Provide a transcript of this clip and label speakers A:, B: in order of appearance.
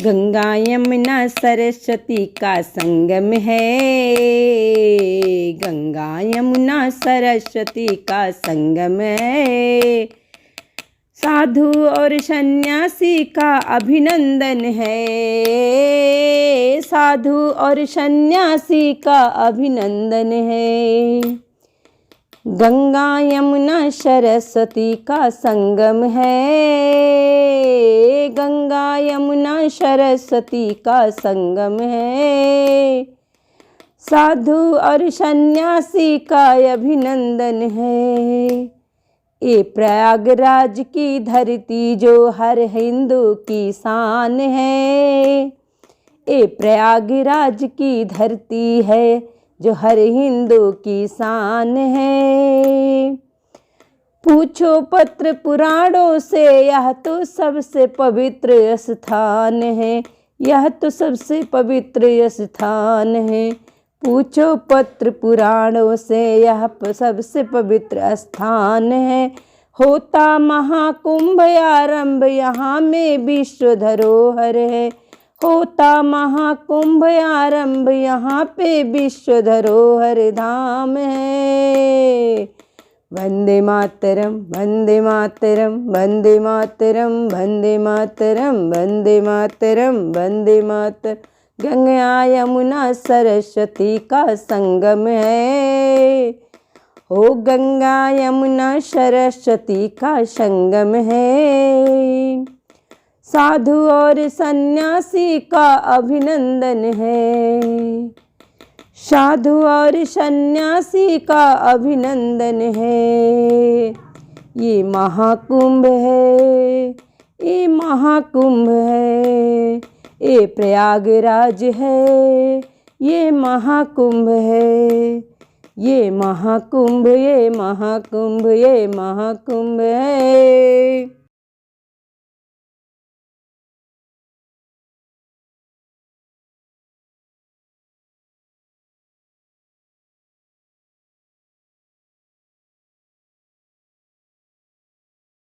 A: गंगा यमुना सरस्वती का संगम है। गंगा यमुना सरस्वती का संगम है। साधु और सन्यासी का अभिनंदन है। साधु और सन्यासी का अभिनंदन है। गंगा यमुना सरस्वती का संगम है। गंगा यमुना सरस्वती का संगम है। साधु और सन्यासी का अभिनंदन है। ये प्रयागराज की धरती जो हर हिंदू की शान है। ये प्रयागराज की धरती है जो हर हिंदू की शान है। पूछो पत्र पुराणों से, यह तो सबसे पवित्र स्थान है। यह तो सबसे पवित्र स्थान है। पूछो पत्र पुराणों से, यह सबसे पवित्र स्थान है। होता महाकुंभ आरंभ, यहाँ में विश्व धरोहर है। होता महाकुंभ आरंभ, यहाँ पे विश्व धरोहर धाम है। वंदे मातरम, वंदे मातरम, वंदे मातरम, वंदे मातरम, वंदे मातरम, वंदे मातरम। गंगा यमुना सरस्वती का संगम है। हो गंगा यमुना सरस्वती का संगम है। साधु और सन्यासी का अभिनंदन है। साधु और सन्यासी का अभिनंदन है। ये महाकुंभ है। ये महाकुंभ है। ये प्रयागराज है। ये महाकुंभ है। ये महाकुंभ, ये महाकुंभ, ये महाकुंभ है।